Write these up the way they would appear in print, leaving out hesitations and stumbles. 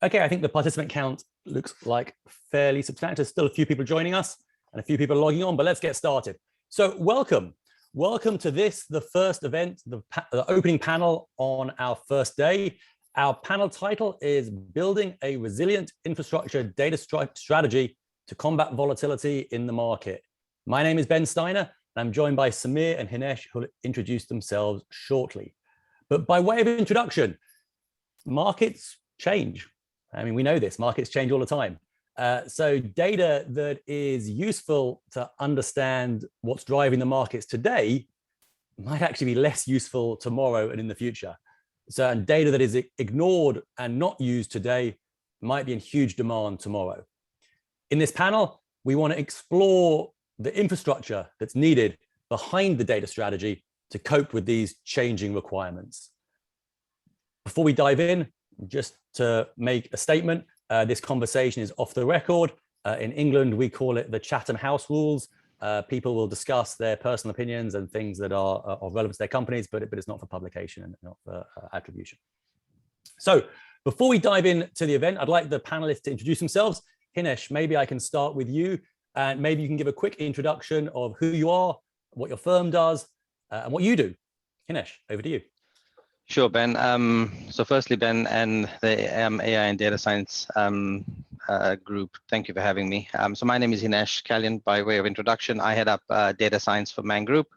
Okay, I think the participant count looks like fairly substantial. There's still a few people joining us and a few people logging on, but let's get started. So welcome to this, the first event, the opening panel on our first day. Our panel title is Building a Resilient Infrastructure Data Strategy to Combat Volatility in the Market. My name is Ben Steiner, and I'm joined by Samir and Hinesh, who will introduce themselves shortly. But by way of introduction, markets change. I mean, we know this, markets change all the time. So data that is useful to understand what's driving the markets today might actually be less useful tomorrow and in the future. So, and data that is ignored and not used today might be in huge demand tomorrow. In this panel, we want to explore the infrastructure that's needed behind the data strategy to cope with these changing requirements. Before we dive in, just to make a statement, this conversation is off the record. In England, we call it the Chatham House rules. People will discuss their personal opinions and things that are of relevance to their companies, but it's not for publication and not for attribution. So before we dive into the event, I'd like the panelists to introduce themselves. Hinesh, maybe I can start with you, and maybe you can give a quick introduction of who you are, what your firm does, and what you do. Hinesh, over to you. Sure, Ben. So firstly, Ben and the AI and Data Science group, thank you for having me. So my name is Hinesh Kalian. By way of introduction, I head up Data Science for Man Group.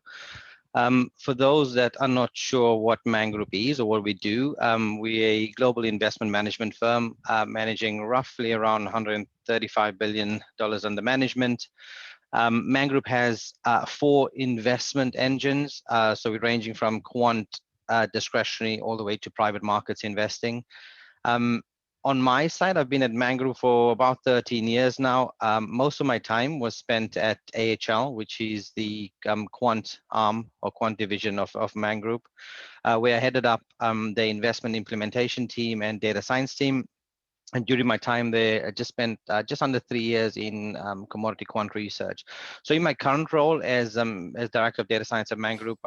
For those that are not sure what Man Group is or what we do, we're a global investment management firm managing roughly around $135 billion under management. Man Group has 4 investment engines, so we're ranging from quant discretionary all the way to private markets investing. On my side, I've been at Man Group for about 13 years now. Most of my time was spent at AHL, which is the quant arm or quant division of Man Group, where I headed up the investment implementation team and data science team. And during my time there, I just spent just under 3 years in commodity quant research. So in my current role as Director of Data Science at Man Group,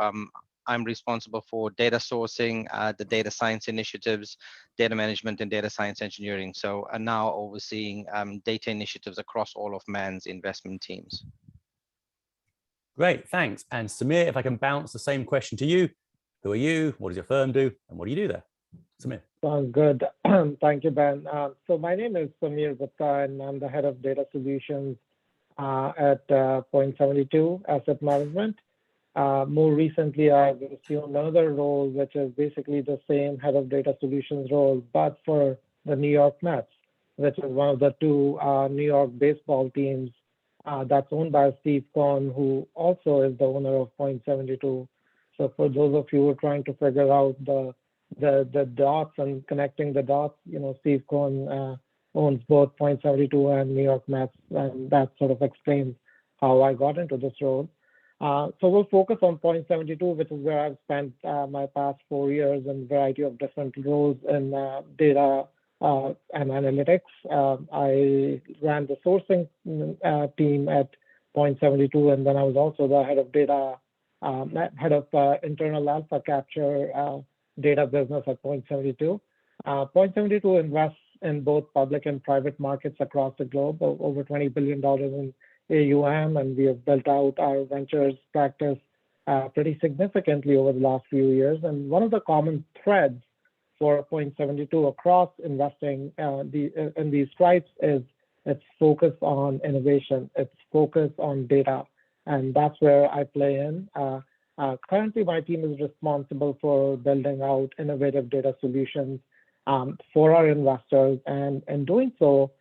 I'm responsible for data sourcing, the data science initiatives, data management, and data science engineering. So I'm now overseeing data initiatives across all of Man's investment teams. Great, thanks. And Samir, if I can bounce the same question to you. Who are you? What does your firm do? And what do you do there? Samir. Sounds good. Thank you, Ben. So my name is Samir Gupta, and I'm the head of data solutions at Point72 Asset Management. More recently, I've assumed another role, which is basically the same head of data solutions role, but for the New York Mets, which is one of the 2 New York baseball teams that's owned by Steve Cohen, who also is the owner of Point72. So for those of you who are trying to figure out the dots and connecting the dots, you know, Steve Cohen owns both Point72 and New York Mets, and that sort of explains how I got into this role. So we'll focus on Point72, which is where I've spent my past 4 years in a variety of different roles in data and analytics. I ran the sourcing team at Point72, and then I was also the head of data, head of internal alpha capture data business at Point72. Point72 invests in both public and private markets across the globe, over $20 billion in AUM, and we have built out our ventures practice pretty significantly over the last few years. And one of the common threads for Point72 across investing in these stripes is its focus on innovation, its focus on data, and that's where I play in. Currently, my team is responsible for building out innovative data solutions for our investors, and in doing so,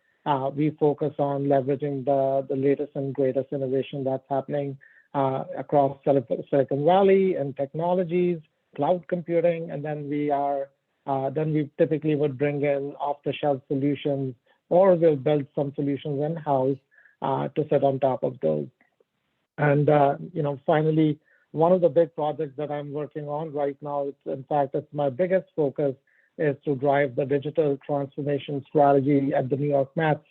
we focus on leveraging the latest and greatest innovation that's happening across Silicon Valley and technologies, cloud computing, and then we typically would bring in off-the-shelf solutions, or we'll build some solutions in-house to sit on top of those. And you know, finally, one of the big projects that I'm working on right now, it's my biggest focus, is to drive the digital transformation strategy at the New York Mets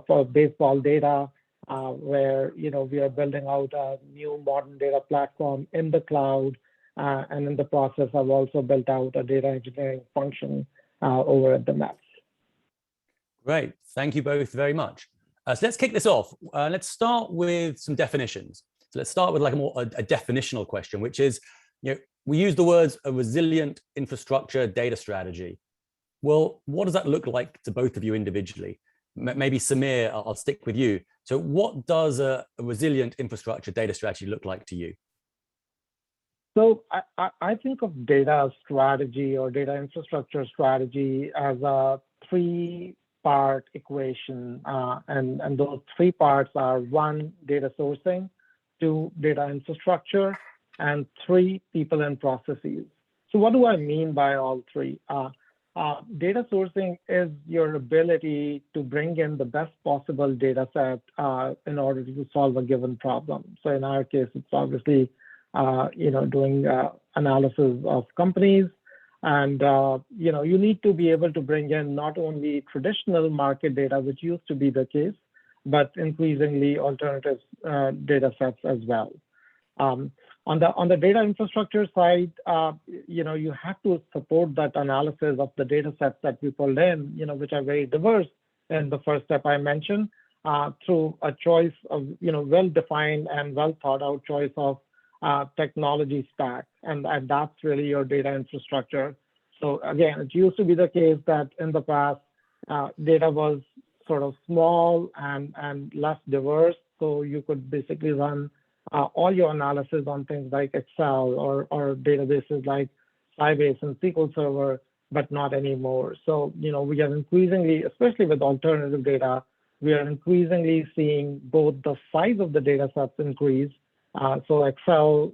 for baseball data, where we are building out a new modern data platform in the cloud, and in the process, I've also built out a data engineering function over at the Mets. Great. Thank you both very much. So let's kick this off. Let's start with some definitions. So let's start with like a definitional question, which is, we use the words a resilient infrastructure data strategy. Well, what does that look like to both of you individually? Maybe Samir, I'll stick with you. So what does a resilient infrastructure data strategy look like to you? So I think of data strategy or data infrastructure strategy as a three-part equation. And those three parts are: one, data sourcing; two, data infrastructure; and three, people and processes. So what do I mean by all three? Data sourcing is your ability to bring in the best possible data set in order to solve a given problem. So in our case, it's obviously doing analysis of companies. And you need to be able to bring in not only traditional market data, which used to be the case, but increasingly alternative data sets as well. On the data infrastructure side, you have to support that analysis of the data sets that we pulled in, which are very diverse in the first step I mentioned, through a choice of, well-defined and well-thought-out choice of technology stack, and that's really your data infrastructure. So again, it used to be the case that in the past, data was sort of small and less diverse, so you could basically run all your analysis on things like Excel or databases like Sybase and SQL Server, but not anymore. So, we are increasingly, especially with alternative data, we are increasingly seeing both the size of the data sets increase. So Excel,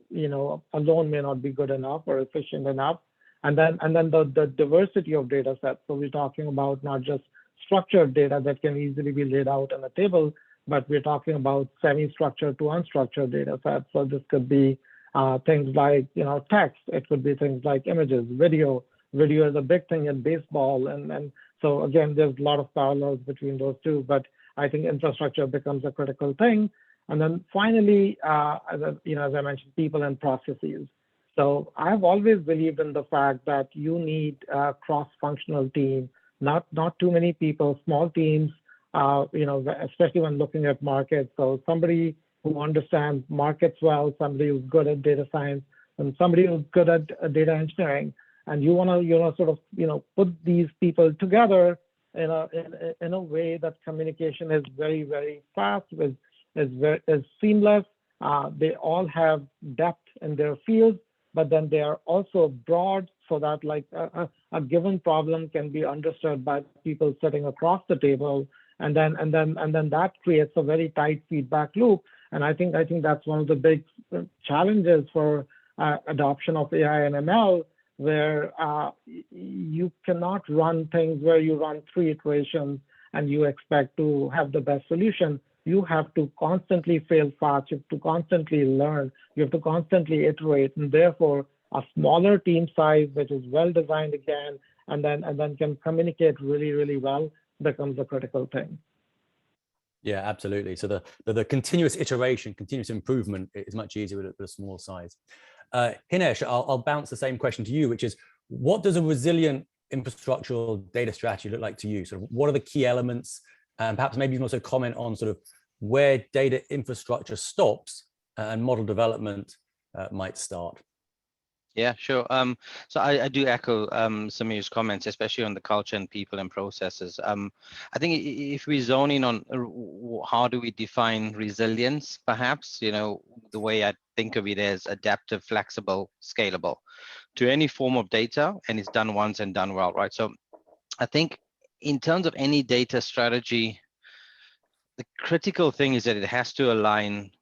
alone may not be good enough or efficient enough. And then the diversity of data sets. So we're talking about not just structured data that can easily be laid out on a table, but we're talking about semi-structured to unstructured data sets. So this could be things like, text. It could be things like images, video. Video is a big thing in baseball. And so again, there's a lot of parallels between those two, but I think infrastructure becomes a critical thing. And then finally, as I mentioned, people and processes. So I've always believed in the fact that you need a cross-functional team, not too many people, small teams, especially when looking at markets. So somebody who understands markets well, somebody who's good at data science, and somebody who's good at data engineering. And you want to, sort of, put these people together in a way that communication is very, very fast, is seamless. They all have depth in their fields, but then they are also broad, so that like a given problem can be understood by people sitting across the table. And then that creates a very tight feedback loop. And I think that's one of the big challenges for adoption of AI and ML, where you cannot run things where you run 3 iterations and you expect to have the best solution. You have to constantly fail fast. You have to constantly learn. You have to constantly iterate, and therefore a smaller team size, which is well designed again, and then can communicate really, really well, becomes a critical thing. Yeah, absolutely. So the continuous iteration, continuous improvement is much easier with a small size. Hinesh, I'll bounce the same question to you, which is, what does a resilient infrastructural data strategy look like to you? So what are the key elements? And perhaps maybe you can also comment on sort of where data infrastructure stops and model development might start. Yeah, sure. So I do echo Samir's comments, especially on the culture and people and processes. I think if we zone in on how do we define resilience, perhaps, the way I think of it as adaptive, flexible, scalable to any form of data, and it's done once and done well, right? So I think in terms of any data strategy, the critical thing is that it has to align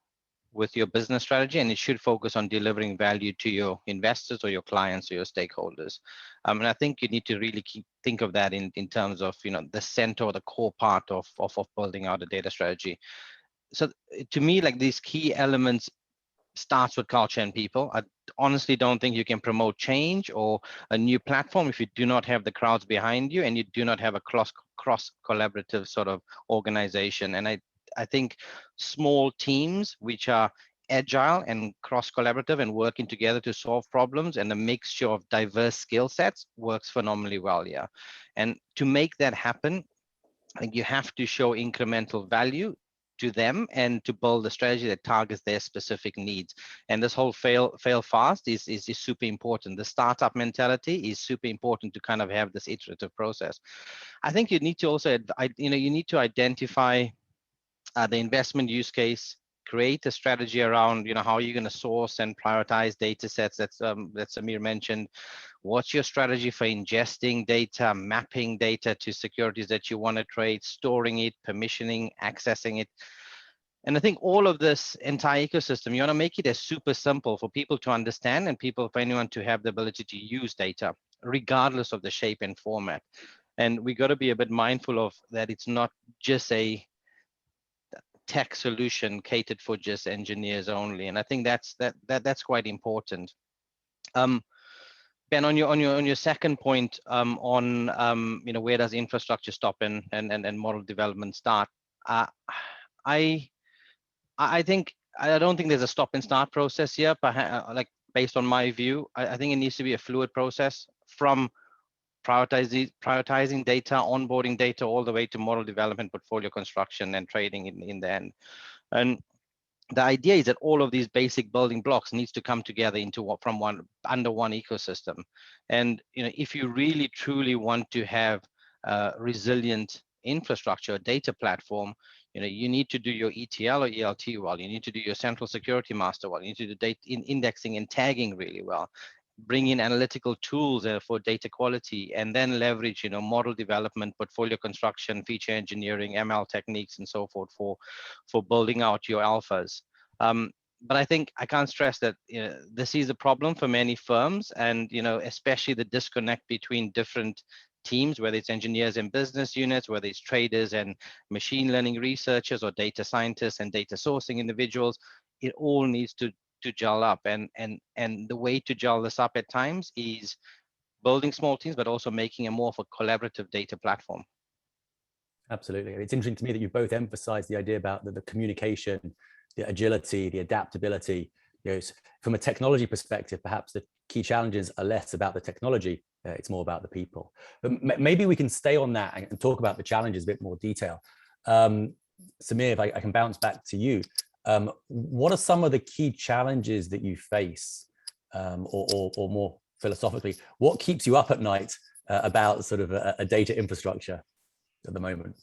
with your business strategy, and it should focus on delivering value to your investors or your clients or your stakeholders. And I think you need to really think of that in terms of the center or the core part of building out a data strategy. So to me, like, these key elements starts with culture and people. I honestly don't think you can promote change or a new platform if you do not have the crowds behind you and you do not have a cross collaborative sort of organization. And I think small teams which are agile and cross collaborative and working together to solve problems, and a mixture of diverse skill sets works phenomenally well. Yeah. And to make that happen, I think you have to show incremental value to them and to build a strategy that targets their specific needs. And this whole fail fast is super important. The startup mentality is super important to kind of have this iterative process. I think you need to also, you need to identify the investment use case, create a strategy around, how you're going to source and prioritize data sets that Samir mentioned. What's your strategy for ingesting data, mapping data to securities that you want to trade, storing it, permissioning, accessing it? And I think all of this entire ecosystem, you want to make it as super simple for people to understand and for anyone to have the ability to use data, regardless of the shape and format. And we got to be a bit mindful of that. It's not just a tech solution catered for just engineers only, and I think that's quite important. Ben, on your second point, on where does infrastructure stop and model development start? I don't think there's a stop and start process here, but like based on my view, I think it needs to be a fluid process from prioritizing data, onboarding data, all the way to model development, portfolio construction, and trading in the end. And the idea is that all of these basic building blocks needs to come together under one ecosystem. And if you really truly want to have a resilient infrastructure, data platform, you need to do your ETL or ELT well. You need to do your central security master well. You need to do data indexing and tagging really well. Bring in analytical tools for data quality, and then leverage, model development, portfolio construction, feature engineering, ML techniques, and so forth for building out your alphas. But I think I can't stress that this is a problem for many firms, and especially the disconnect between different teams, whether it's engineers and business units, whether it's traders and machine learning researchers, or data scientists and data sourcing individuals. It all needs to gel up, and the way to gel this up at times is building small teams, but also making a more of a collaborative data platform. Absolutely. It's interesting to me that you both emphasize the idea about the communication, the agility, the adaptability. From a technology perspective, perhaps the key challenges are less about the technology, it's more about the people. But maybe we can stay on that and talk about the challenges in a bit more detail. Samir, if I can bounce back to you. What are some of the key challenges that you face, or more philosophically, what keeps you up at night about sort of a data infrastructure at the moment?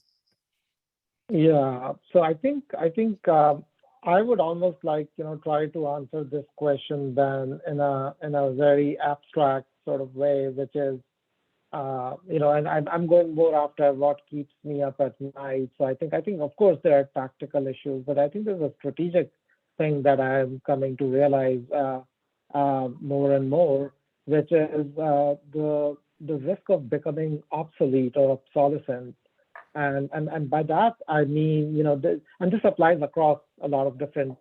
Yeah, so I think I would almost like try to answer this question then in a very abstract sort of way, which is and I'm going more after what keeps me up at night. So I think of course there are tactical issues, but I think there's a strategic thing that I'm coming to realize more and more, which is the risk of becoming obsolete or obsolescent. And by that I mean and this applies across a lot of different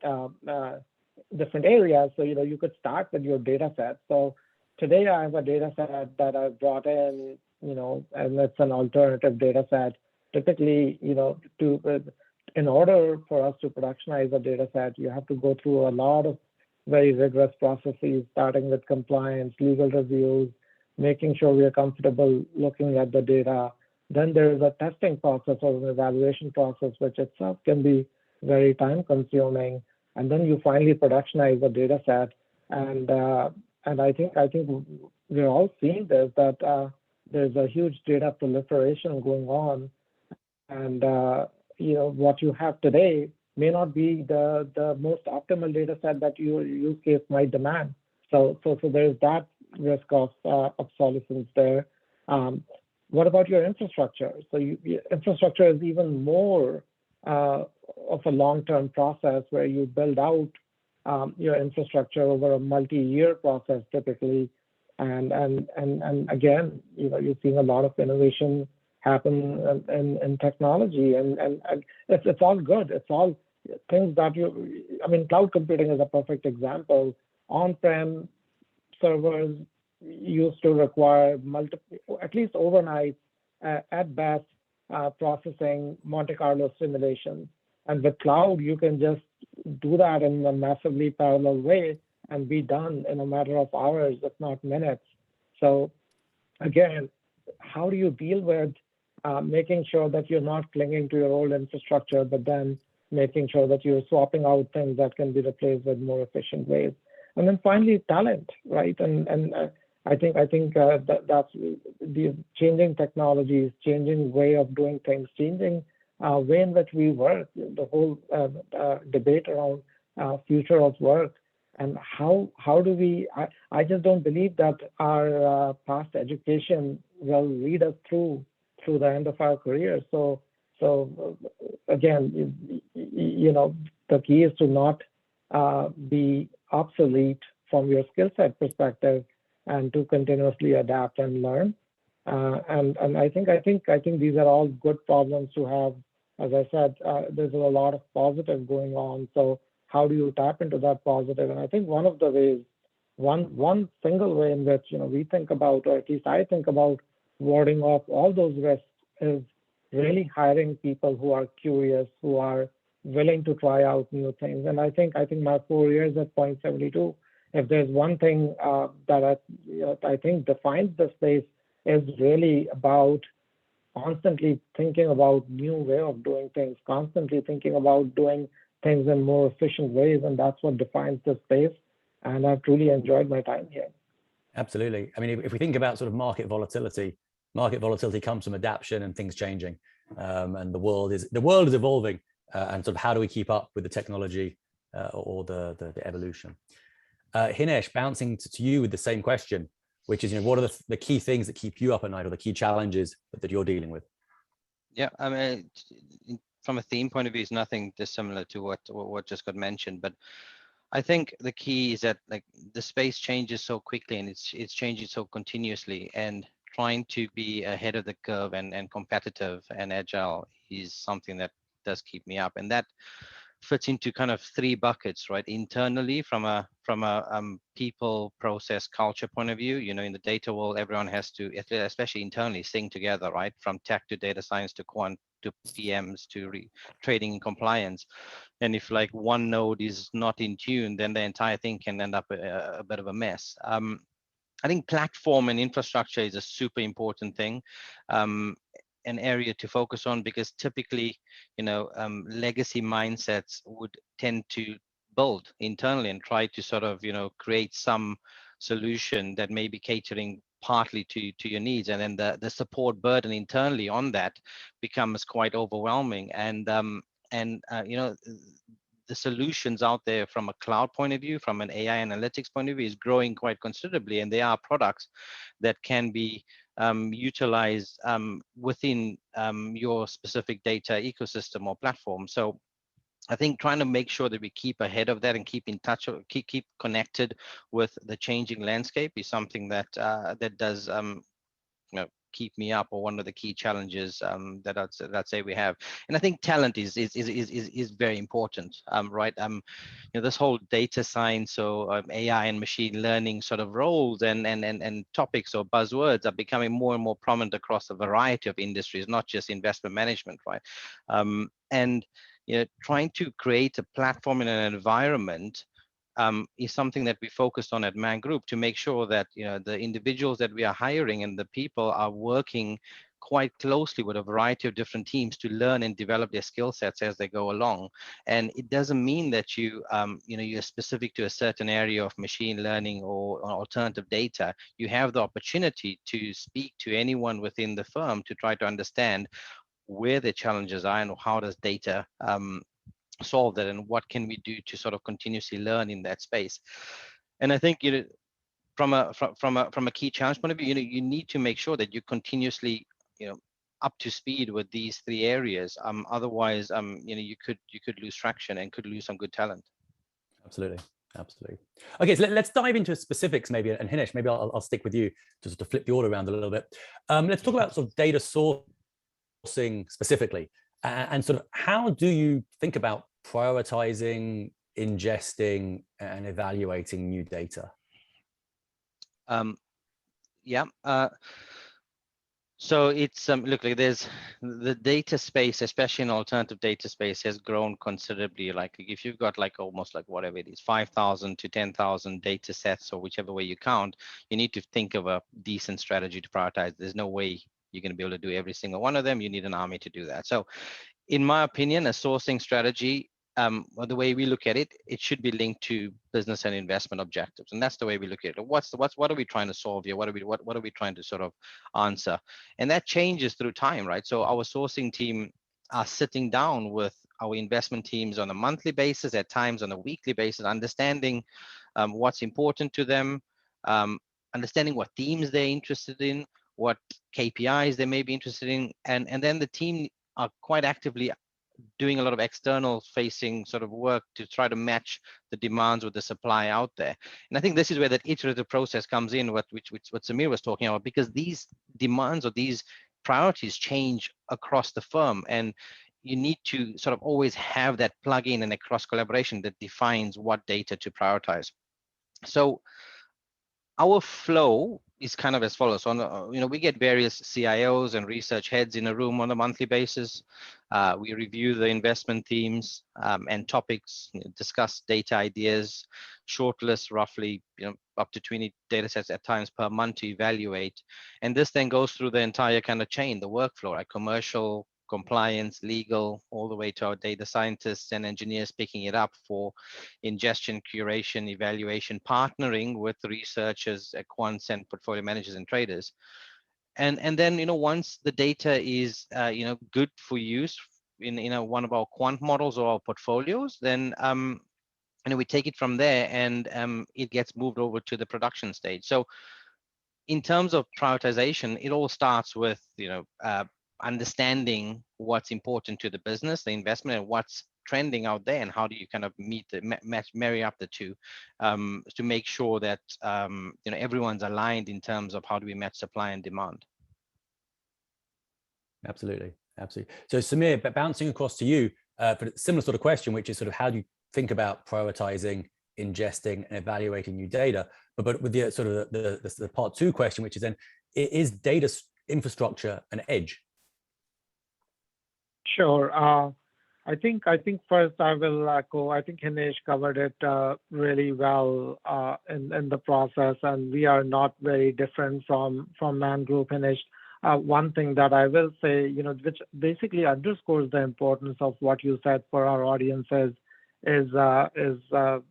areas. So you could start with your data set. So today I have a data set that I've brought in, and it's an alternative data set. Typically, in order for us to productionize a data set, you have to go through a lot of very rigorous processes, starting with compliance, legal reviews, making sure we are comfortable looking at the data. Then there is a testing process or an evaluation process, which itself can be very time consuming. And then you finally productionize the data set. And I think we're all seeing this, that there's a huge data proliferation going on. And what you have today may not be the most optimal data set that your use case might demand. So there's that risk of obsolescence there. What about your infrastructure? So infrastructure is even more of a long-term process where you build out your infrastructure over a multi-year process typically, and again, you're seeing a lot of innovation happen in technology, and it's all good. It's all things that cloud computing is a perfect example. On-prem servers used to require at least overnight, at best, processing Monte Carlo simulations. And with cloud, you can just do that in a massively parallel way and be done in a matter of hours, if not minutes. So again, how do you deal with making sure that you're not clinging to your old infrastructure, but then making sure that you're swapping out things that can be replaced with more efficient ways. And then finally, talent, right? And I think that's the changing technologies, changing way of doing things, changing way in which we work, the whole debate around future of work, and how do we, I just don't believe that our past education will lead us through the end of our career. So again, the key is to not be obsolete from your skill set perspective, and to continuously adapt and learn. And I think these are all good problems to have. As I said, there's a lot of positive going on. So how do you tap into that positive? And I think one of the ways, one single way in which we think about, or at least I think about, warding off all those risks is really hiring people who are curious, who are willing to try out new things. And I think my 4 years at Point 72, if there's one thing that I think defines the space, is really about constantly thinking about new way of doing things, constantly thinking about doing things in more efficient ways, and that's what defines the space. And I've truly enjoyed my time here. Absolutely. I mean, if we think about sort of market volatility comes from adaptation and things changing, and the world is evolving, and sort of how do we keep up with the technology or the evolution? Hinesh, bouncing to you with the same question, which is, what are the key things that keep you up at night, or the key challenges that you're dealing with? Yeah, I mean, from a theme point of view, it's nothing dissimilar to what just got mentioned. But I think the key is that the space changes so quickly, and it's changing so continuously, and trying to be ahead of the curve and competitive and agile is something that does keep me up. And that fits into kind of 3 buckets, right? Internally, from a people, process, culture point of view, in the data world, everyone has to, especially internally, sing together, right? From tech to data science to quant to PMs to trading and compliance. And if one node is not in tune, then the entire thing can end up a bit of a mess. I think platform and infrastructure is a super important thing. An area to focus on, because typically, legacy mindsets would tend to build internally and try to sort of, create some solution that may be catering partly to your needs, and then the support burden internally on that becomes quite overwhelming. And the solutions out there from a cloud point of view, from an AI analytics point of view, is growing quite considerably, and there are products that can be utilized within your specific data ecosystem or platform. So I think trying to make sure that we keep ahead of that and keep in touch, keep connected with the changing landscape is something that that does keep me up, or one of the key challenges that I'd say we have. And I think talent is very important, right? This whole data science or AI and machine learning sort of roles and topics or buzzwords are becoming more and more prominent across a variety of industries, not just investment management, right? And trying to create a platform in an environment is something that we focused on at Man Group, to make sure that the individuals that we are hiring and the people are working quite closely with a variety of different teams to learn and develop their skill sets as they go along. And it doesn't mean that you're specific to a certain area of machine learning or alternative data. You have the opportunity to speak to anyone within the firm to try to understand where the challenges are and how does data solve that, and what can we do to sort of continuously learn in that space. And I think from a key challenge point of view, you need to make sure that you continuously up to speed with these 3 areas. Otherwise, you could lose traction and could lose some good talent. Absolutely. Okay, so let's dive into specifics maybe. And Hinesh, maybe I'll stick with you just to flip the order around a little bit. Let's talk about sort of data sourcing specifically. And sort of how do you think about prioritizing, ingesting, and evaluating new data? So it's look, there's the data space, especially in alternative data space, has grown considerably. Like if you've got almost whatever it is, 5,000 to 10,000 data sets, or whichever way you count, you need to think of a decent strategy to prioritize. There's no way you're going to be able to do every single one of them. You need an army to do that. So in my opinion, a sourcing strategy, well, the way we look at it, it should be linked to business and investment objectives, and that's the way we look at it. What are we trying to solve here? What are we trying to sort of answer? And that changes through time, right? So our sourcing team are sitting down with our investment teams on a monthly basis, at times on a weekly basis, understanding what's important to them, understanding what themes they're interested in, what KPIs they may be interested in, and then the team are quite actively doing a lot of external facing sort of work to try to match the demands with the supply out there. And I think this is where that iterative process comes in, what Samir was talking about, because these demands or these priorities change across the firm, and you need to sort of always have that plug-in and a cross collaboration that defines what data to prioritize. So our flow is kind of as follows. So, we get various CIOs and research heads in a room on a monthly basis. We review the investment themes and topics, discuss data ideas, shortlist roughly, up to 20 data sets at times per month to evaluate. And this then goes through the entire kind of chain, the workflow, like commercial, compliance, legal, all the way to our data scientists and engineers picking it up for ingestion, curation, evaluation, partnering with researchers, quants, and portfolio managers and traders. And then, once the data is, good for use in one of our quant models or our portfolios, then we take it from there, and it gets moved over to the production stage. So in terms of prioritization, it all starts with, understanding what's important to the business, the investment, and what's trending out there, and how do you kind of marry up the two to make sure that everyone's aligned in terms of how do we match supply and demand. Absolutely. So Samir, but bouncing across to you for a similar sort of question, which is sort of how do you think about prioritizing, ingesting, and evaluating new data, but with the sort of the part two question, which is then, is data infrastructure an edge? Sure. I think first I will echo. I think Hinesh covered it really well in the process, and we are not very different from Man Group. Hinesh, one thing that I will say, which basically underscores the importance of what you said for our audiences, is the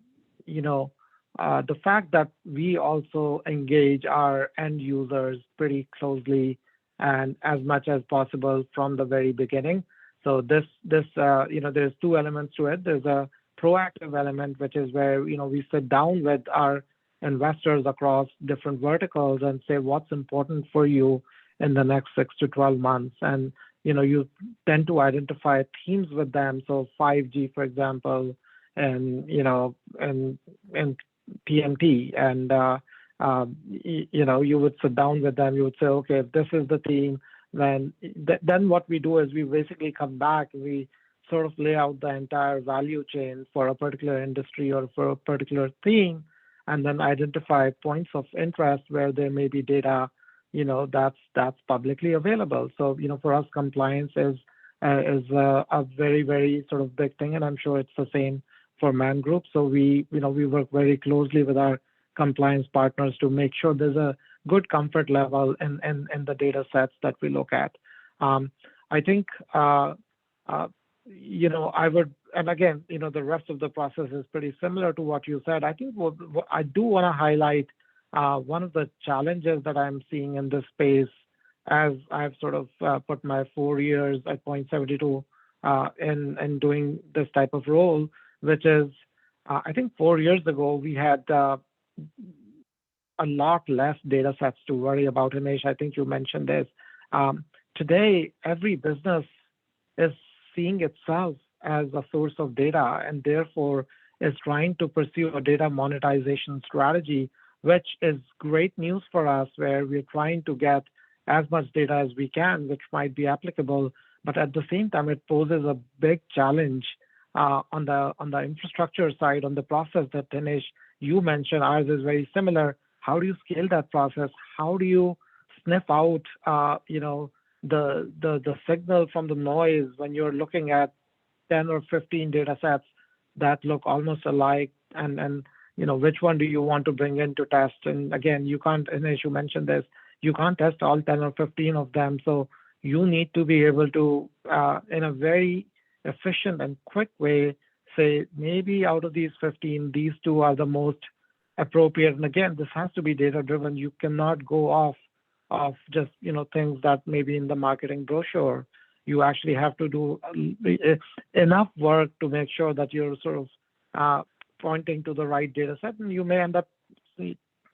fact that we also engage our end users pretty closely and as much as possible from the very beginning. So there's two elements to it. There's a proactive element, which is where, we sit down with our investors across different verticals and say, what's important for you in the next 6 to 12 months. And, you tend to identify themes with them. So 5G, for example, and, and TMT. And, you would sit down with them, you would say, okay, if this is the theme, then what we do is we basically come back and we sort of lay out the entire value chain for a particular industry or for a particular theme, and then identify points of interest where there may be data, that's publicly available. So, for us, compliance is a very, very sort of big thing, and I'm sure it's the same for Man Group. So we work very closely with our compliance partners to make sure there's a good comfort level in the data sets that we look at. I think, I would, and again, the rest of the process is pretty similar to what you said. I think what I do want to highlight, one of the challenges that I'm seeing in this space, as I've sort of put my 4 years at Point72 in doing this type of role, which is, I think 4 years ago, we had a lot less data sets to worry about. Hinesh, I think you mentioned this. Today, every business is seeing itself as a source of data, and therefore is trying to pursue a data monetization strategy, which is great news for us, where we're trying to get as much data as we can, which might be applicable. But at the same time, it poses a big challenge on the infrastructure side, on the process that Hinesh, you mentioned. Ours is very similar. How do you scale that process? How do you sniff out, the signal from the noise when you're looking at 10 or 15 data sets that look almost alike, and which one do you want to bring in to test? And again, you can't, Hinesh, you mentioned this, you can't test all 10 or 15 of them. So you need to be able to, in a very efficient and quick way, say maybe out of these 15, these two are the most appropriate. And again, this has to be data driven. You cannot go off of just things that may be in the marketing brochure. You actually have to do enough work to make sure that you're sort of pointing to the right data set, and you may end up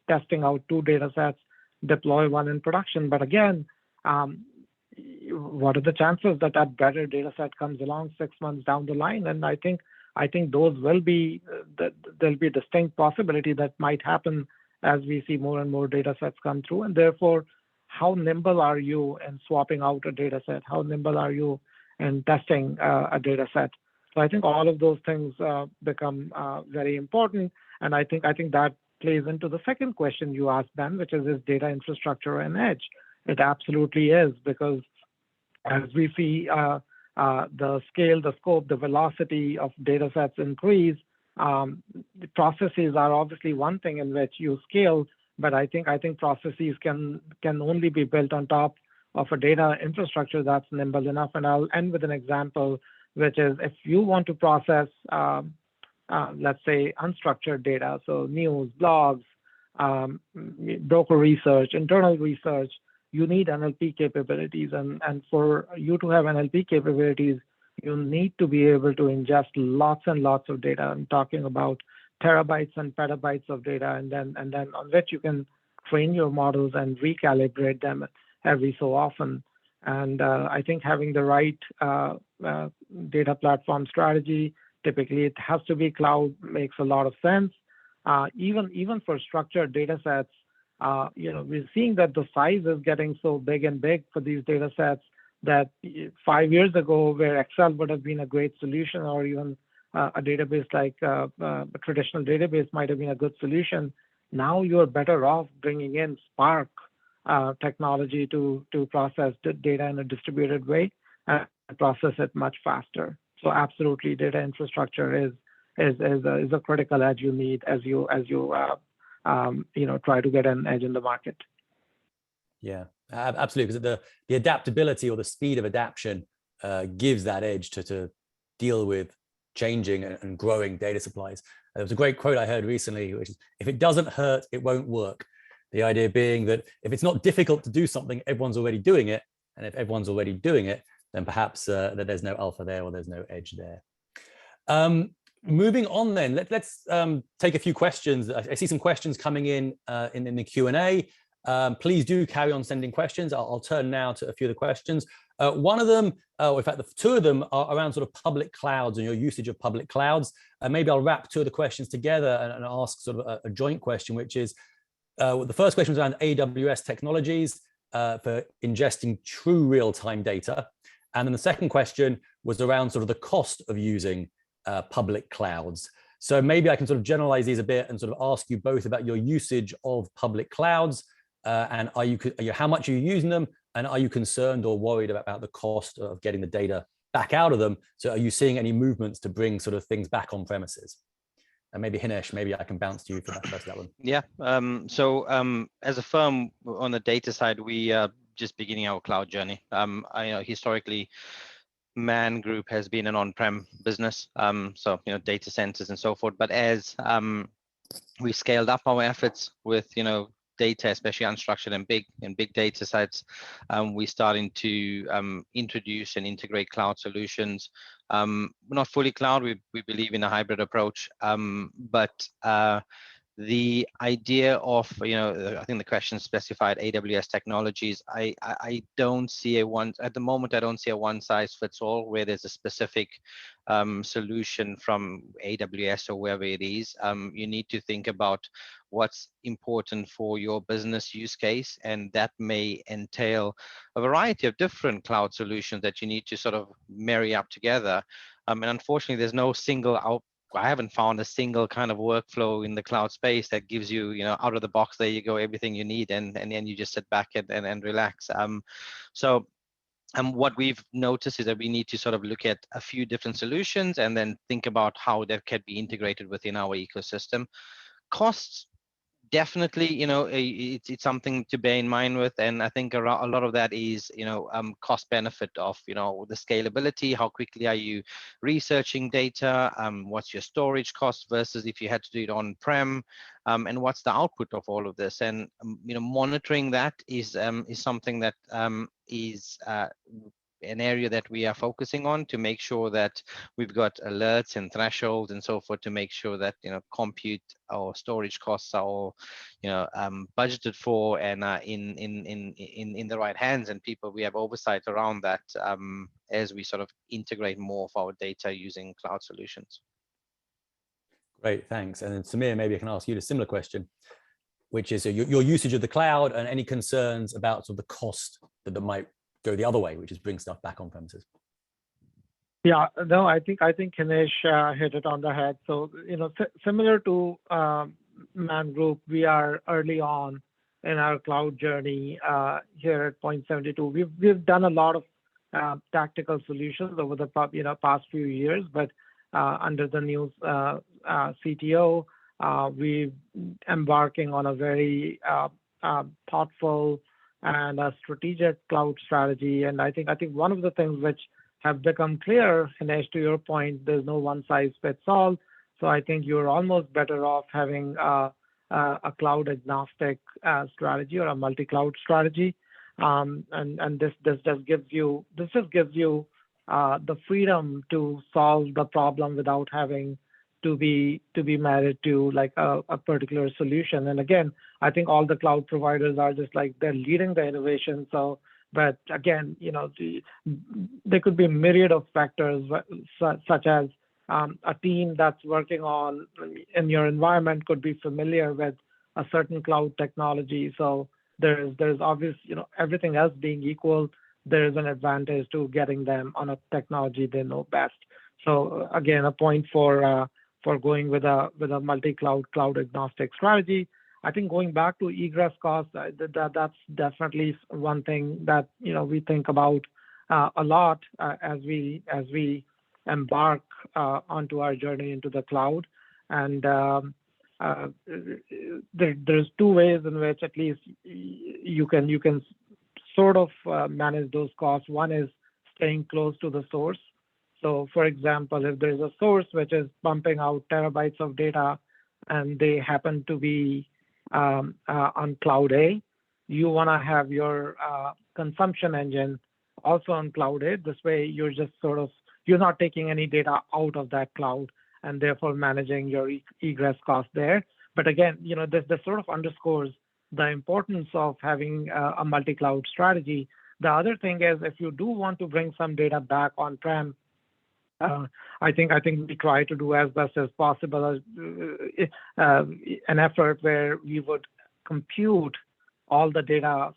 testing out 2 data sets, deploy one in production. But again, what are the chances that that better data set comes along 6 months down the line? And I think those will be there'll be a distinct possibility that might happen as we see more and more data sets come through. And therefore, how nimble are you in swapping out a data set? How nimble are you in testing a data set? So I think all of those things become very important. And I think that plays into the second question you asked, Ben, which is data infrastructure an edge? It absolutely is, because as we see the scale, the scope, the velocity of data sets increase, the processes are obviously one thing in which you scale, but I think processes can only be built on top of a data infrastructure that's nimble enough. And I'll end with an example, which is if you want to process, let's say, unstructured data, so news, blogs, broker research, internal research, you need NLP capabilities. And for you to have NLP capabilities, you need to be able to ingest lots and lots of data. I'm talking about terabytes and petabytes of data, and then on which you can train your models and recalibrate them every so often. And I think having the right data platform strategy, typically it has to be cloud, makes a lot of sense. Even for structured data sets, we're seeing that the size is getting so big and big for these data sets that 5 years ago, where Excel would have been a great solution, or even a database like a traditional database might have been a good solution, now you're better off bringing in Spark technology to process the data in a distributed way and process it much faster. So absolutely, data infrastructure is a critical edge you need as you try to get an edge in the market. Yeah, absolutely, because the adaptability or the speed of adaptation gives that edge to deal with changing and growing data supplies. There was a great quote I heard recently, which is, if it doesn't hurt, it won't work. The idea being that if it's not difficult to do something, everyone's already doing it. And if everyone's already doing it, then perhaps that there's no alpha there, or there's no edge there. Moving on then, let's take a few questions. I see some questions coming in the Q&A. Please do carry on sending questions. I'll turn now to a few of the questions. One of them, or in fact, the 2 of them are around sort of public clouds and your usage of public clouds. Maybe I'll wrap 2 of the questions together and ask sort of a joint question, which is, the first question was around AWS technologies for ingesting true real-time data. And then the second question was around sort of the cost of using public clouds. So maybe I can sort of generalize these a bit and sort of ask you both about your usage of public clouds, and how much are you using them, and are you concerned or worried about the cost of getting the data back out of them? So are you seeing any movements to bring sort of things back on premises? And maybe Hinesh, maybe I can bounce to you for that one. Yeah. As a firm on the data side, we are just beginning our cloud journey. I know historically, Man Group has been an on-prem business, data centers and so forth. But as we scaled up our efforts with data, especially unstructured and big data sets, we're starting to introduce and integrate cloud solutions. We're not fully cloud. We believe in a hybrid approach, but the idea of, I think the question specified AWS technologies. I don't see at the moment, I don't see a one size fits all where there's a specific solution from AWS or wherever it is. You need to think about what's important for your business use case, and that may entail a variety of different cloud solutions that you need to sort of marry up together. And unfortunately, there's no single I haven't found a single kind of workflow in the cloud space that gives you, out of the box, there you go, everything you need, and then you just sit back and relax. What we've noticed is that we need to sort of look at a few different solutions and then think about how that can be integrated within our ecosystem. Costs definitely, it's something to bear in mind with, and I think a lot of that is, cost benefit of, the scalability. How quickly are you researching data? What's your storage cost versus if you had to do it on-prem, and what's the output of all of this? And monitoring that is something that is an area that we are focusing on to make sure that we've got alerts and thresholds and so forth to make sure that compute or storage costs are all budgeted for and in the right hands, and we have oversight around that as we sort of integrate more of our data using cloud solutions. Great, thanks. And then Samir, maybe I can ask you a similar question, which is your usage of the cloud and any concerns about sort of the cost that might go the other way, which is bring stuff back on premises. Yeah, no, I think Hinesh hit it on the head. So, similar to Man Group, we are early on in our cloud journey here at Point 72. We've done a lot of tactical solutions over the past few years, but under the new CTO, we're embarking on a very thoughtful and a strategic cloud strategy. And I think one of the things which have become clear, Hinesh, to your point, there's no one size fits all. So I think you're almost better off having a cloud agnostic strategy or a multi-cloud strategy. And this just gives you the freedom to solve the problem without having to be married to like a particular solution. And again, I think all the cloud providers are just like they're leading the innovation. So, but again, there could be a myriad of factors such as a team that's working on in your environment could be familiar with a certain cloud technology. So there's obvious, everything else being equal, there is an advantage to getting them on a technology they know best. So again, a point for going with a multi-cloud, cloud agnostic strategy. I think going back to egress costs, that's definitely one thing that we think about a lot as we embark onto our journey into the cloud. And there's two ways in which at least you can sort of manage those costs. One is staying close to the source. So for example, if there's a source which is pumping out terabytes of data and they happen to be on Cloud A, you want to have your consumption engine also on Cloud A. This way, you're not taking any data out of that cloud and therefore managing your egress cost there. But again, this sort of underscores the importance of having a multi-cloud strategy. The other thing is if you do want to bring some data back on-prem, I think we try to do as best as possible an effort where we would compute all the data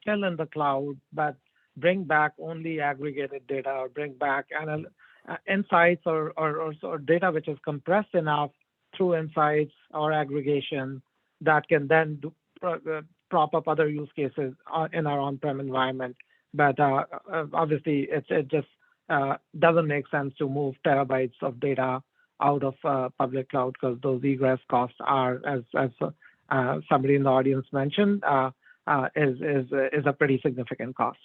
still in the cloud, but bring back only aggregated data or bring back insights or data which is compressed enough through insights or aggregation that can then prop up other use cases in our on-prem environment. But obviously, it just doesn't make sense to move terabytes of data out of public cloud because those egress costs are, as somebody in the audience mentioned, is a pretty significant cost.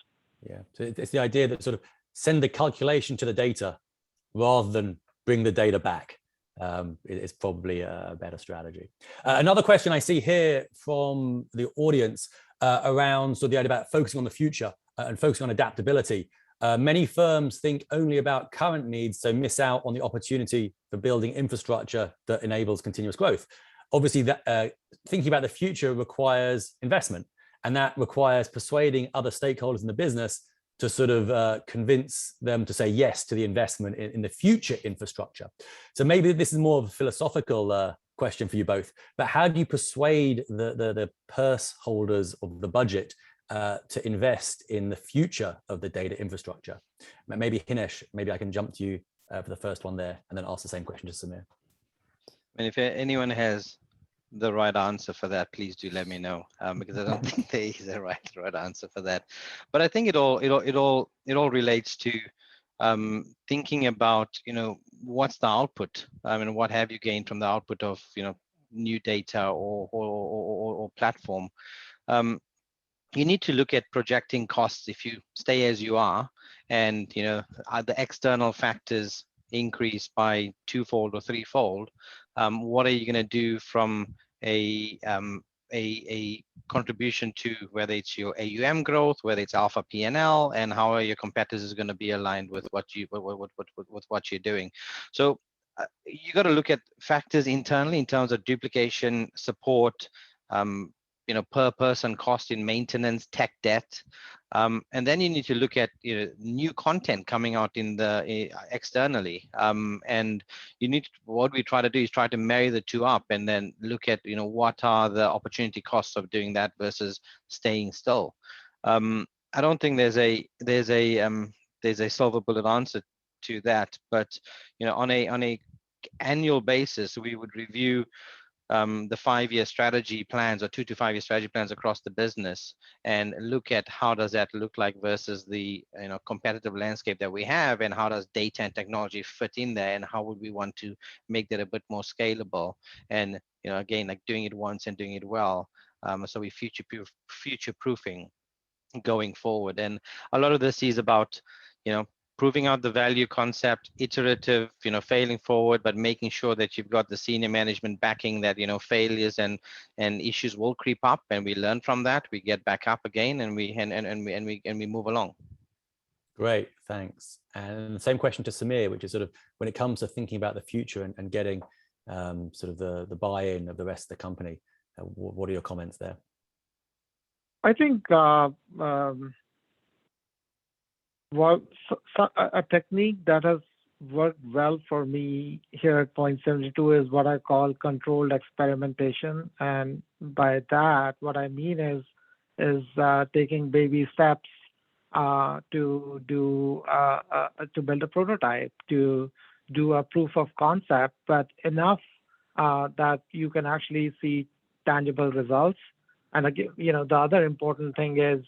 Yeah, so it's the idea that sort of send the calculation to the data rather than bring the data back. It's probably a better strategy. Another question I see here from the audience around sort of the idea about focusing on the future and focusing on adaptability. Many firms think only about current needs, so miss out on the opportunity for building infrastructure that enables continuous growth. Obviously, thinking about the future requires investment, and that requires persuading other stakeholders in the business to sort of convince them to say yes to the investment in the future infrastructure. So maybe this is more of a philosophical question for you both, but how do you persuade the purse holders of the budget to invest in the future of the data infrastructure? Maybe Hinesh, maybe I can jump to you for the first one there and then ask the same question to Samir. And if anyone has the right answer for that, please do let me know, because I don't think there is a right answer for that. But I think it all relates to thinking about what's the output. I mean, what have you gained from the output of new data or platform. You need to look at projecting costs. If you stay as you are, and the external factors increase by twofold or threefold, what are you going to do from a contribution to whether it's your AUM growth, whether it's alpha P&L, and how are your competitors going to be aligned with what you're doing? So you got to look at factors internally in terms of duplication, support, per person cost in maintenance, tech debt, and then you need to look at new content coming out in the externally, and what we try to do is try to marry the two up, and then look at what are the opportunity costs of doing that versus staying still. I don't think there's a silver bullet answer to that, but on a annual basis we would review the 5-year strategy plans or 2 to 5 year strategy plans across the business, and look at how does that look like versus the competitive landscape that we have, and how does data and technology fit in there, and how would we want to make that a bit more scalable, and again, like doing it once and doing it well, so we future proofing going forward. And a lot of this is about proving out the value concept, iterative, failing forward, but making sure that you've got the senior management backing that, failures and issues will creep up, and we learn from that, we get back up again, and we move along. Great, thanks. And the same question to Samir, which is sort of when it comes to thinking about the future and getting sort of the buy-in of the rest of the company, what are your comments there? I think a technique that has worked well for me here at Point 72 is what I call controlled experimentation. And by that, what I mean is taking baby steps to build a prototype, to do a proof of concept, but enough that you can actually see tangible results. And again, the other important thing is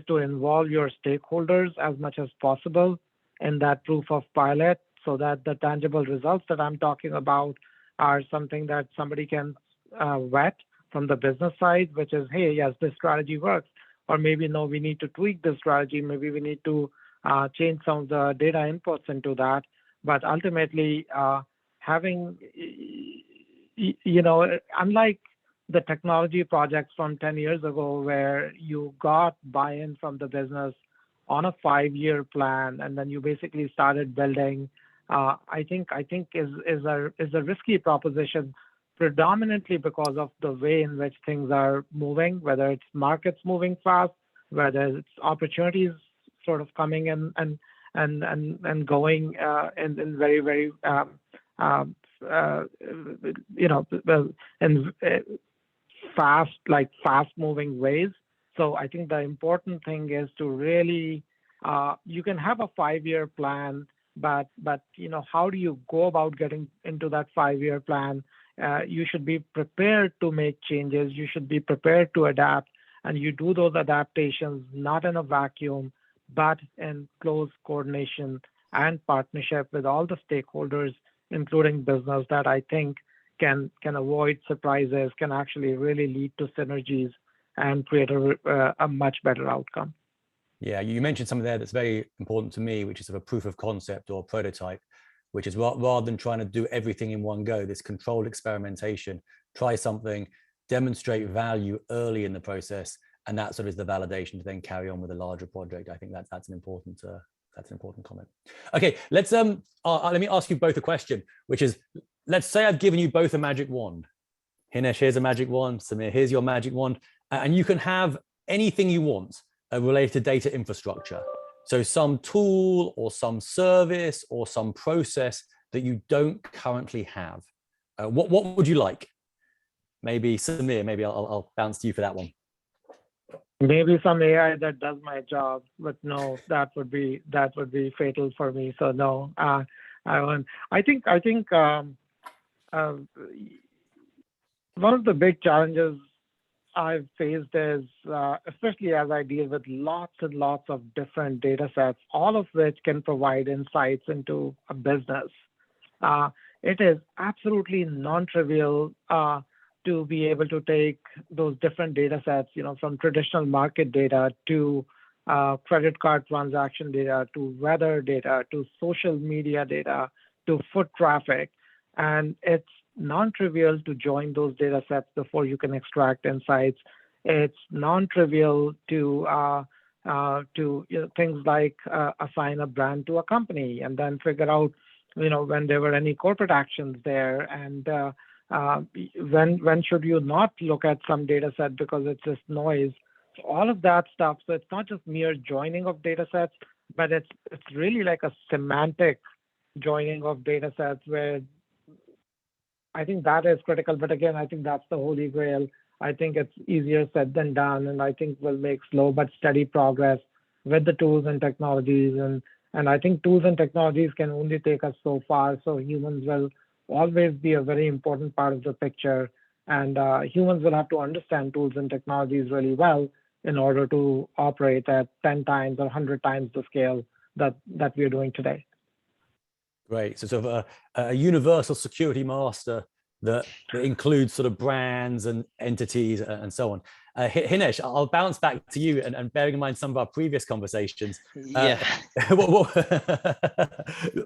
to involve your stakeholders as much as possible in that proof of pilot, so that the tangible results that I'm talking about are something that somebody can vet from the business side, which is, hey, yes, this strategy works. Or maybe, no, we need to tweak this strategy. Maybe we need to change some of the data inputs into that. But ultimately, having, unlike the technology projects from 10 years ago, where you got buy-in from the business on a 5-year plan, and then you basically started building, I think is a risky proposition, predominantly because of the way in which things are moving, whether it's markets moving fast, whether it's opportunities sort of coming in and going in very, very fast moving ways. So I think the important thing is to really, you can have a 5-year plan, but how do you go about getting into that 5-year plan? You should be prepared to make changes. You should be prepared to adapt, and you do those adaptations not in a vacuum, but in close coordination and partnership with all the stakeholders, including business, that I think can avoid surprises, can actually really lead to synergies and create a much better outcome. Yeah, you mentioned something there that's very important to me, which is sort of a proof of concept or prototype, which is rather than trying to do everything in one go, this controlled experimentation, try something, demonstrate value early in the process, and that sort of is the validation to then carry on with a larger project. I think that's an important comment. Okay, let me ask you both a question, which is, let's say I've given you both a magic wand. Hinesh, here's a magic wand. Samir, here's your magic wand, and you can have anything you want related to data infrastructure. So some tool or some service or some process that you don't currently have. What would you like? Maybe Samir, maybe I'll bounce to you for that one. Maybe some AI that does my job, but no, that would be fatal for me. So no, I won't. I think one of the big challenges I've faced is, especially as I deal with lots and lots of different data sets, all of which can provide insights into a business. It is absolutely non-trivial to be able to take those different data sets, from traditional market data to credit card transaction data to weather data to social media data to foot traffic. And it's non-trivial to join those data sets before you can extract insights. It's non-trivial to things like assign a brand to a company and then figure out, when there were any corporate actions there, and when should you not look at some data set because it's just noise. So all of that stuff. So it's not just mere joining of data sets, but it's really like a semantic joining of data sets where I think that is critical. But again, I think that's the holy grail. I think it's easier said than done, and I think we'll make slow but steady progress with the tools and technologies. And I think tools and technologies can only take us so far. So humans will always be a very important part of the picture. And humans will have to understand tools and technologies really well in order to operate at 10 times or 100 times the scale that we are doing today. Great. So sort of a universal security master that includes sort of brands and entities and so on. Hinesh, I'll bounce back to you, and bearing in mind some of our previous conversations. Yeah.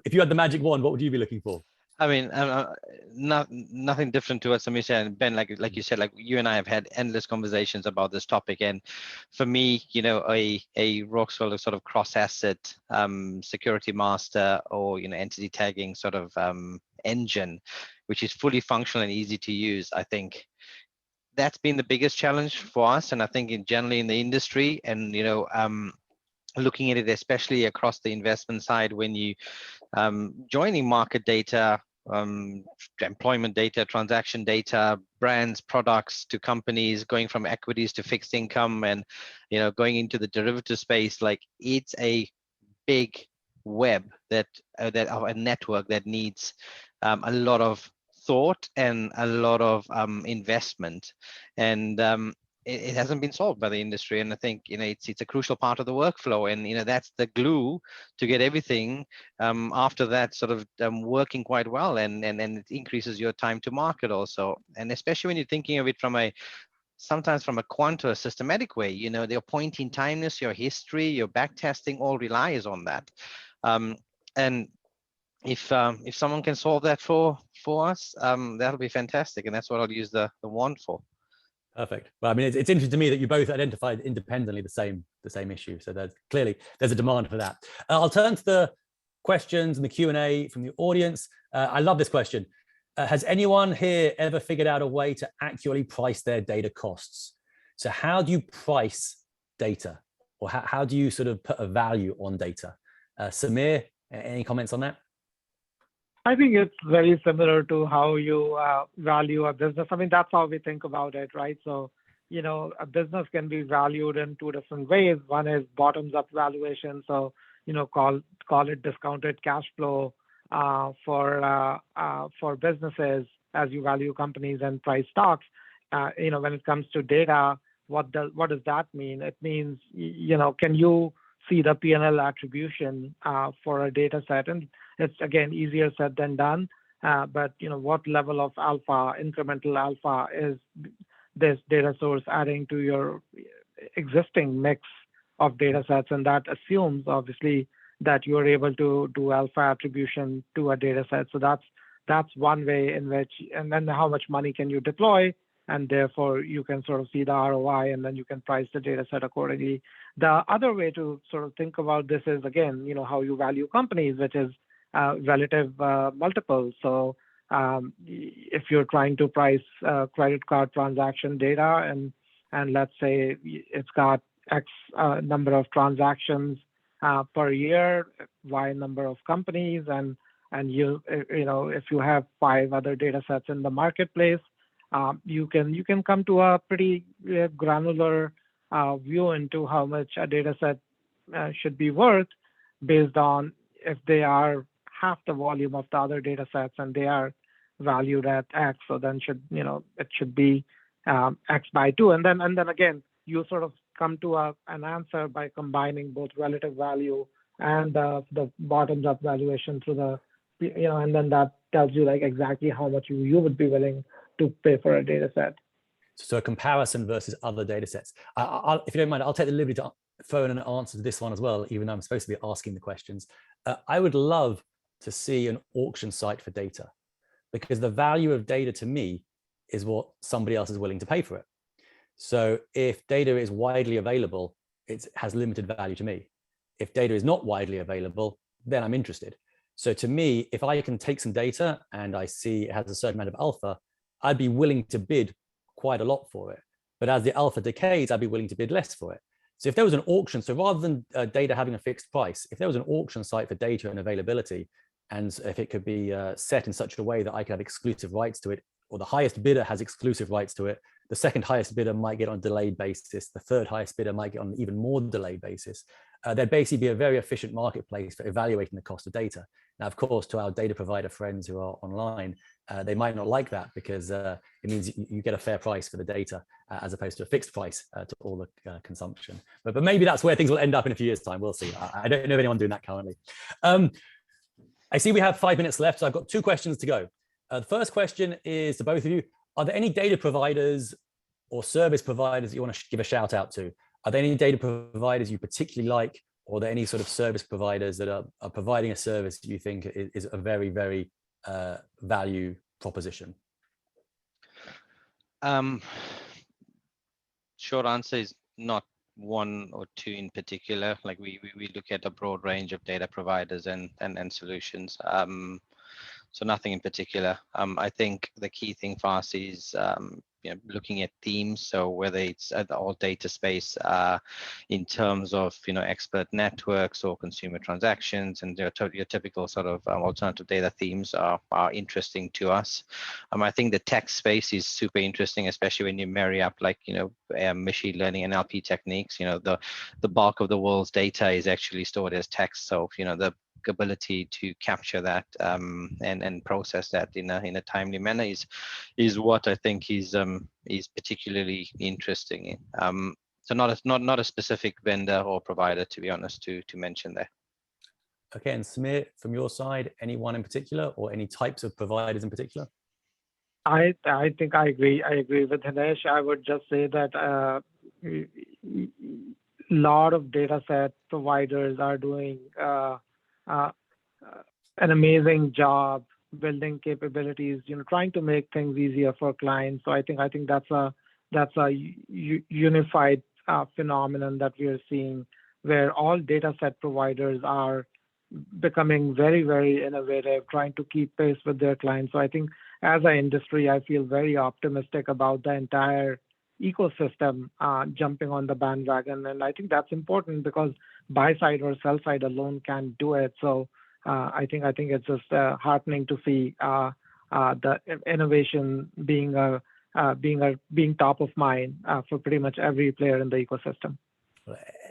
If you had the magic wand, what would you be looking for? I mean, nothing different to what Samir said. And Ben, like you said, like you and I have had endless conversations about this topic. And for me, a Rockwell sort of cross-asset security master or entity tagging sort of engine, which is fully functional and easy to use, I think that's been the biggest challenge for us. And I think generally in the industry, and looking at it, especially across the investment side, when you joining market data, employment data, transaction data, brands, products to companies, going from equities to fixed income, and going into the derivative space, like it's a big web that of a network that needs a lot of thought and a lot of investment, and it hasn't been solved by the industry. And I think it's a crucial part of the workflow, and that's the glue to get everything after that sort of working quite well, and it increases your time to market also. And especially when you're thinking of it sometimes from a quant or a systematic way, your point in timeness, your history, your back testing all relies on that. And if someone can solve that for us, that'll be fantastic, and that's what I'll use the wand for. Perfect. Well, I mean, it's interesting to me that you both identified independently the same issue. So there's a demand for that. I'll turn to the questions and the Q&A from the audience. I love this question. Has anyone here ever figured out a way to accurately price their data costs? So how do you price data, or how do you sort of put a value on data? Samir, any comments on that? I think it's very similar to how you value a business. I mean, that's how we think about it, right? So, a business can be valued in two different ways. One is bottoms-up valuation. So, call it discounted cash flow for businesses as you value companies and price stocks. When it comes to data, what does that mean? It means, can you see the P&L attribution for a data set? And it's, again, easier said than done. But, what level of alpha, incremental alpha, is this data source adding to your existing mix of data sets? And that assumes, obviously, that you're able to do alpha attribution to a data set. So that's one way in which, and then how much money can you deploy? And therefore, you can sort of see the ROI, and then you can price the data set accordingly. The other way to sort of think about this is, again, how you value companies, which is relative multiples. So if you're trying to price credit card transaction data, and let's say it's got X number of transactions per year, Y number of companies, and if you have 5 other data sets in the marketplace, you can come to a pretty granular view into how much a data set should be worth based on if they are half the volume of the other data sets and they are valued at X, so then it should be X by 2. And then again, you sort of come to an answer by combining both relative value and the bottoms up valuation through and then that tells you like exactly how much you would be willing to pay for a data set. So a comparison versus other data sets. If you don't mind, I'll take the liberty to throw in an answer to this one as well, even though I'm supposed to be asking the questions. I would love to see an auction site for data, because the value of data to me is what somebody else is willing to pay for it. So if data is widely available, it has limited value to me. If data is not widely available, then I'm interested. So to me, if I can take some data and I see it has a certain amount of alpha, I'd be willing to bid quite a lot for it. But as the alpha decays, I'd be willing to bid less for it. So if there was an auction, so rather than data having a fixed price, if there was an auction site for data and availability, and if it could be set in such a way that I could have exclusive rights to it, or the highest bidder has exclusive rights to it, the second highest bidder might get on a delayed basis, the third highest bidder might get on an even more delayed basis, there'd basically be a very efficient marketplace for evaluating the cost of data. Now, of course, to our data provider friends who are online, they might not like that, because it means you get a fair price for the data as opposed to a fixed price to all the consumption. But maybe that's where things will end up in a few years' time. We'll see. I don't know of anyone doing that currently. I see we have 5 minutes left, so I've got 2 questions to go. The first question is to both of you. Are there any data providers or service providers that you want to give a shout out to? Are there any data providers you particularly like, or are there any sort of service providers that are providing a service that you think is a very, very value proposition? Short answer is not one or two in particular. Like we look at a broad range of data providers and solutions. So nothing in particular. I think the key thing for us is looking at themes. So whether it's at the all data space in terms of expert networks or consumer transactions, and your typical sort of alternative data themes are interesting to us. I think the text space is super interesting, especially when you marry up like machine learning and NLP techniques. The bulk of the world's data is actually stored as text. So the ability to capture that and process that in a timely manner is what I think is particularly interesting. So not a specific vendor or provider, to be honest, to mention there. Okay, and Samir, from your side, anyone in particular, or any types of providers in particular? I think I agree. I agree with Hinesh. I would just say that a lot of data set providers are doing an amazing job building capabilities, trying to make things easier for clients. So I think that's a unified phenomenon that we are seeing, where all data set providers are becoming very, very innovative, trying to keep pace with their clients. So I think as an industry, I feel very optimistic about the entire ecosystem jumping on the bandwagon. And I think that's important, because buy side or sell side alone can't do it. So I think it's just heartening to see the innovation being top of mind for pretty much every player in the ecosystem.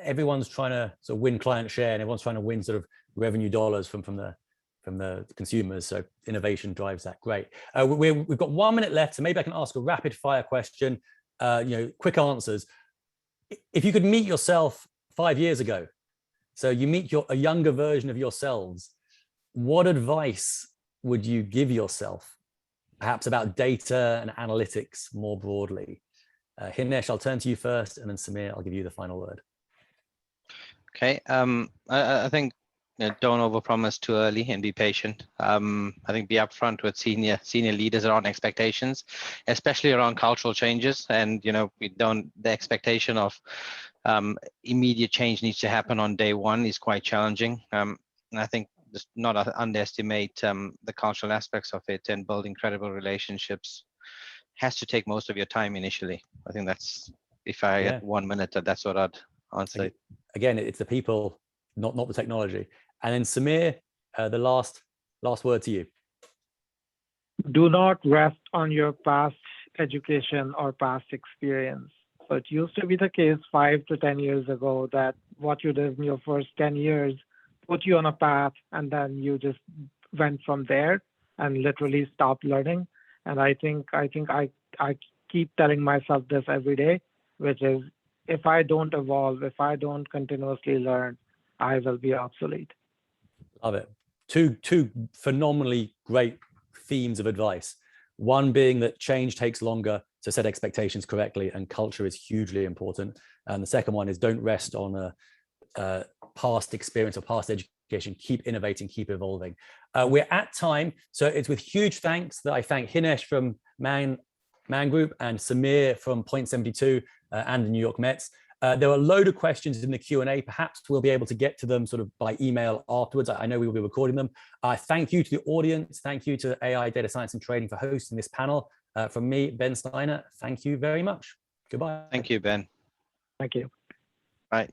Everyone's trying to sort of win client share, and everyone's trying to win sort of revenue dollars from the consumers. So innovation drives that. Great. We've got 1 minute left, so maybe I can ask a rapid fire question. Quick answers. If you could meet yourself 5 years ago, so you meet a younger version of yourselves, what advice would you give yourself, perhaps about data and analytics more broadly? Hinesh, I'll turn to you first, and then Samir, I'll give you the final word. Okay, I think don't overpromise too early and be patient. I think be upfront with senior leaders around expectations, especially around cultural changes. And the expectation of immediate change needs to happen on day one is quite challenging. And I think just not underestimate the cultural aspects of it, and building credible relationships has to take most of your time initially. I think that's, if I had 1 minute, that's what I'd answer. Again, it's the people, not the technology. And then Samir, the last word to you. Do not rest on your past education or past experience. So it used to be the case 5 to 10 years ago that what you did in your first 10 years put you on a path, and then you just went from there and literally stopped learning. And I think I keep telling myself this every day, which is, if I don't evolve, if I don't continuously learn, I will be obsolete. Love it. Two phenomenally great themes of advice. One being that change takes longer, so set expectations correctly, and culture is hugely important. And the second one is don't rest on a past experience or past education. Keep innovating, keep evolving. We're at time, so it's with huge thanks that I thank Hinesh from Man Group and Samir from Point 72 and the New York Mets. There are a load of questions in the Q&A. Perhaps we'll be able to get to them sort of by email afterwards. I know we will be recording them. Thank you to the audience. Thank you to AI, Data Science and Trading for hosting this panel. From me, Ben Steiner, thank you very much. Goodbye. Thank you, Ben. Thank you. Bye.